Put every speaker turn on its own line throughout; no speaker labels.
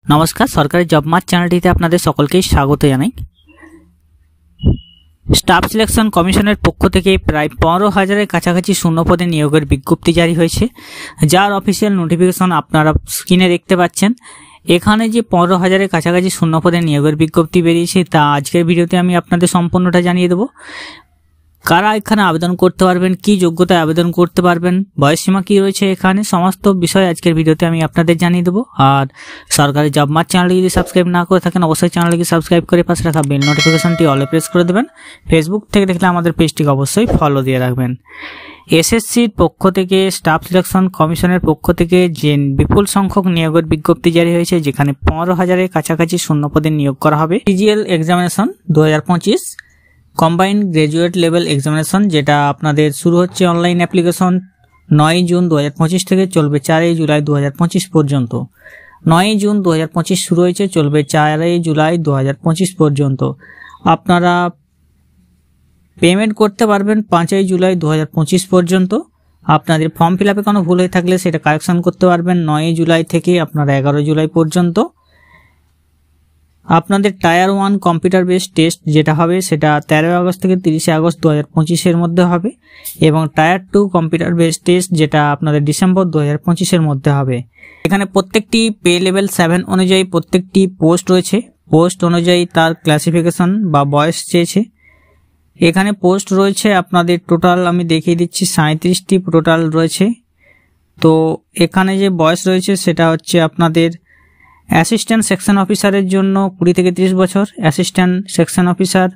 নমস্কার, সরকারি job March চ্যানেলটিতে আপনাদের সকলকেই স্বাগত জানাই। স্টাফ সিলেকশন কমিশনের পক্ষ থেকে প্রায় 15,000-এর কাছাকাছি শূন্য পদে নিয়োগের বিজ্ঞপ্তি জারি হয়েছে, যার অফিসিয়াল নোটিফিকেশন আপনারা স্ক্রিনে দেখতে পাচ্ছেন। এখানে যে 15,000-এর কাছাকাছি শূন্য পদে নিয়োগের বিজ্ঞপ্তি বেরিয়েছে তা আজকের ভিডিওতে আমি আপনাদের সম্পূর্ণটা জানিয়ে দেবো। কারা এখানে আবেদন করতে পারবেন, কি যোগ্যতায় আবেদন করতে পারবেন, বয়সসীমা কি রয়েছে, এখানে সমস্ত বিষয় আজকের ভিডিওতে আমি আপনাদের জানিয়ে দেবো। আর সরকারি জব মার্চ চ্যানেলটি যদি সাবস্ক্রাইব না করে থাকেন অবশ্যই চ্যানেলটিকে সাবস্ক্রাইব করে পাশে রাখা বেল নোটিফিকেশনটি অলে প্রেস করে দেবেন। ফেসবুক থেকে দেখলে আমাদের পেজটিকে অবশ্যই ফলো দিয়ে রাখবেন। এসএসসির পক্ষ থেকে স্টাফ সিলেকশন কমিশনের পক্ষ থেকে যে বিপুল সংখ্যক নিয়োগের বিজ্ঞপ্তি জারি হয়েছে, যেখানে 15,000-এর কাছাকাছি শূন্য পদে নিয়োগ করা হবে। CGL examination 2025 combined graduate level examination, যেটা আপনাদের শুরু হচ্ছে অনলাইন অ্যাপ্লিকেশন 9 জুন 2025 থেকে, চলবে 4 জুলাই 2025 পর্যন্ত। 9 জুন 2025 শুরু হয়েছে, চলবে 4 জুলাই 2025 পর্যন্ত। আপনারা পেমেন্ট করতে পারবেন 5 জুলাই 2025 পর্যন্ত। আপনাদের ফর্ম ফিল আপে কোনো ভুল হয়ে থাকলে সেটা কারেকশন করতে পারবেন 9 জুলাই থেকে আপনারা 11 জুলাই পর্যন্ত। আপনাদের টায়ার 1 কম্পিউটার বেসড টেস্ট যেটা হবে সেটা 13 আগস্ট থেকে 30 আগস্ট 2025-এর মধ্যে হবে, এবং টায়ার 2 কম্পিউটার বেসড টেস্ট যেটা আপনাদের ডিসেম্বর 2025-এর মধ্যে হবে। এখানে প্রত্যেকটি পে লেভেল 7 অনুযায়ী প্রত্যেকটি পোস্ট রয়েছে, পোস্ট অনুযায়ী তার ক্লাসিফিকেশন বা বয়স চেয়েছে। এখানে পোস্ট রয়েছে আপনাদের টোটাল আমি দেখিয়ে দিচ্ছি 37টি টোটাল রয়েছে। তো এখানে যে বয়স রয়েছে সেটা হচ্ছে আপনাদের অ্যাসিস্ট্যান্ট সেকশন অফিসারের জন্য 20 থেকে 30 বছর, অ্যাসিস্ট্যান্ট সেকশন অফিসার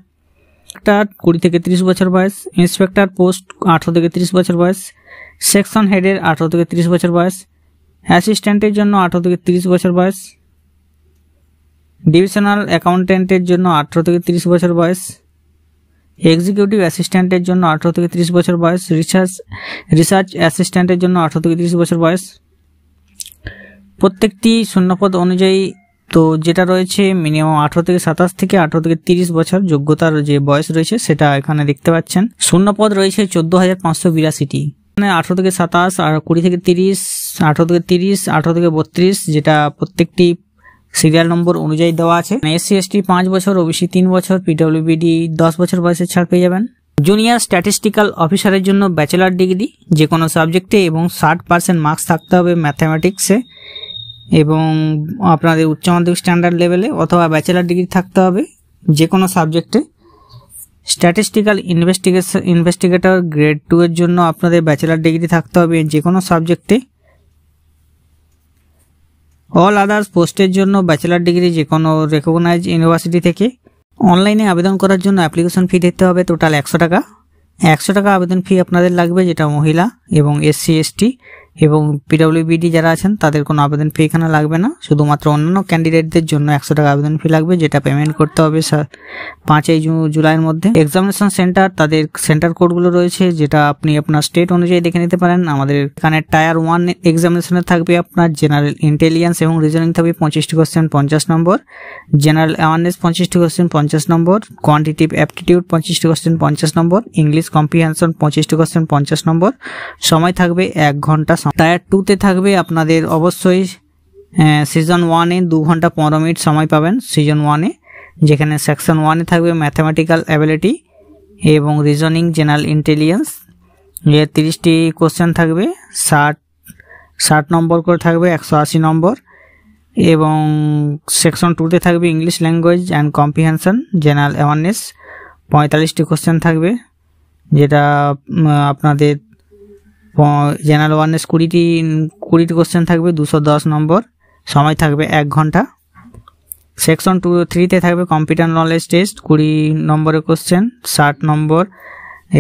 20 থেকে 30 বছর বয়স, ইন্সপেক্টর পোস্ট 18 থেকে 30 বছর বয়স, সেকশন হেডের 18 থেকে 30 বছর বয়স, অ্যাসিস্ট্যান্টের জন্য 18 থেকে 30 বছর বয়স, ডিভিশনাল অ্যাকাউন্ট্যান্টের জন্য 18 থেকে 30 বছর বয়স, এক্সিকিউটিভ অ্যাসিস্ট্যান্টের জন্য 18 থেকে 30 বছর বয়স, রিসার্চ অ্যাসিস্ট্যান্টের জন্য 18 থেকে 30 বছর বয়স। প্রত্যেকটি শূন্যপদ অনুযায়ী তো যেটা রয়েছে মিনিমাম 18 থেকে 27 থেকে 18 থেকে 30 বছর যোগ্যতার যে বয়স রয়েছে সেটা এখানে দেখতে পাচ্ছেন। শূন্যপদ রয়েছে 14,582টি। এখানে 18 থেকে 27 আর 20 থেকে 30, 18 থেকে 30, 18 থেকে 32, যেটা প্রত্যেকটি সিরিয়াল নম্বর অনুযায়ী দেওয়া আছে। এসসি এসটি 5 বছর, ওবিসি 3 বছর, পিডব্লিউবিডি 10 বছর বয়সের ছাড় পেয়ে যাবেন। জুনিয়র স্ট্যাটিস্টিক্যাল অফিসারের জন্য ব্যাচেলার ডিগ্রি যে কোনো সাবজেক্টে এবং 60% মার্কস থাকতে হবে ম্যাথামেটিক্সে, এবং আপনাদের উচ্চ মাধ্যমিক স্ট্যান্ডার্ড লেভেলে অথবা ব্যাচেলার ডিগ্রি থাকতে হবে যে কোনো সাবজেক্টে। স্ট্যাটিস্টিক্যাল ইনভেস্টিগেটর গ্রেড 2 এর জন্য আপনাদের ব্যাচেলার ডিগ্রি থাকতে হবে যে কোনো সাবজেক্টে। অল আদার্স পোস্টের জন্য ব্যাচেলার ডিগ্রি যে কোনো রেকগনাইজড ইউনিভার্সিটি থেকে। অনলাইনে আবেদন করার জন্য অ্যাপ্লিকেশন ফি দিতে হবে টোটাল 100 টাকা। 100 টাকা আবেদন ফি আপনাদের লাগবে, যেটা মহিলা এবং এসসি এসটি এবং পিডব্লিউবিডি যারা আছেন তাদের কোনো আবেদন ফি এখানে লাগবে না। শুধুমাত্র অন্যান্য ক্যান্ডিডেটদের জন্য 100 টাকা আবেদন ফি লাগবে, যেটা পেমেন্ট করতে হবে 5 জুলাইয়ের মধ্যে। এক্সামিনেশন সেন্টার, তাদের সেন্টার কোডগুলো রয়েছে যেটা আপনি আপনার স্টেট অনুযায়ী দেখে নিতে পারেন। আমাদের এখানে টায়ার 1 এক্সামিনেশনে থাকবে আপনার জেনারেল ইন্টেলিজেন্স এবং রিজনিং থাকবে 25টি কোশ্চেন 50 নম্বর, জেনারেল অ্যাওয়ারনেস 25টি কোশ্চেন 50 নম্বর, কোয়ান্টিটিভ অ্যাপটিটিউড 25টি কোশ্চেন 50 নম্বর, ইংলিশ কম্প্রিহেনশন 25টি কোশ্চেন 50 নম্বর। সময় থাকবে 1 ঘন্টা। টায়ার 2-তে থাকবে আপনাদের অবশ্যই সিজন 1-এ 2 ঘন্টা 15 মিনিট সময় পাবেন সিজন 1-এ, যেখানে সেকশন 1-এ থাকবে ম্যাথামেটিক্যাল অ্যাবিলিটি এবং রিজনিং জেনারেল ইন্টেলিজেন্স, এর 30টি কোশ্চেন থাকবে, 60 নম্বর করে থাকবে 180 নম্বর, এবং সেকশন 2-তে থাকবে English language and comprehension general awareness 45টি কোশ্চেন থাকবে, যেটা আপনাদের জেনারেল অ্যাওয়ারনেস 20টি কোশ্চেন থাকবে 210 নম্বর, সময় থাকবে 1 ঘন্টা। সেকশন 3-তে থাকবে কম্পিউটার নলেজ টেস্ট 20 নম্বরের কোশ্চেন 60 নম্বর,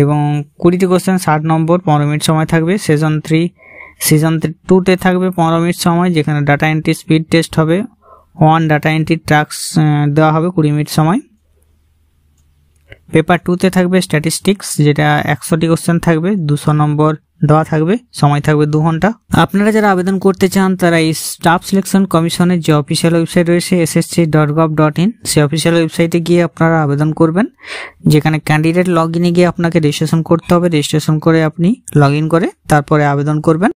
এবং 20টি কোশ্চেন 60 নম্বর, 15 মিনিট সময় থাকবে। সিজন 2-তে থাকবে 15 মিনিট সময়, যেখানে ডাটা এন্ট্রি স্পিড টেস্ট হবে, 1 ডাটা এন্ট্রি টাস্ক দেওয়া হবে 20 মিনিট সময়। পেপার 2-তে থাকবে স্ট্যাটিস্টিক্স, যেটা 100টি কোশ্চেন থাকবে, 200 নম্বর দেওয়া থাকবে, সময় থাকবে 2 ঘন্টা। আপনারা যারা আবেদন করতে চান তারা এই স্টাফ সিলেকশন কমিশনের যে অফিসিয়াল ওয়েবসাইট রয়েছে ssc.gov.in, সেই অফিসিয়াল ওয়েবসাইটে গিয়ে আপনারা আবেদন করবেন, যেখানে ক্যান্ডিডেট লগ ইনে গিয়ে আপনাকে রেজিস্ট্রেশন করতে হবে। রেজিস্ট্রেশন করে আপনি লগ ইন করে তারপরে আবেদন করবেন।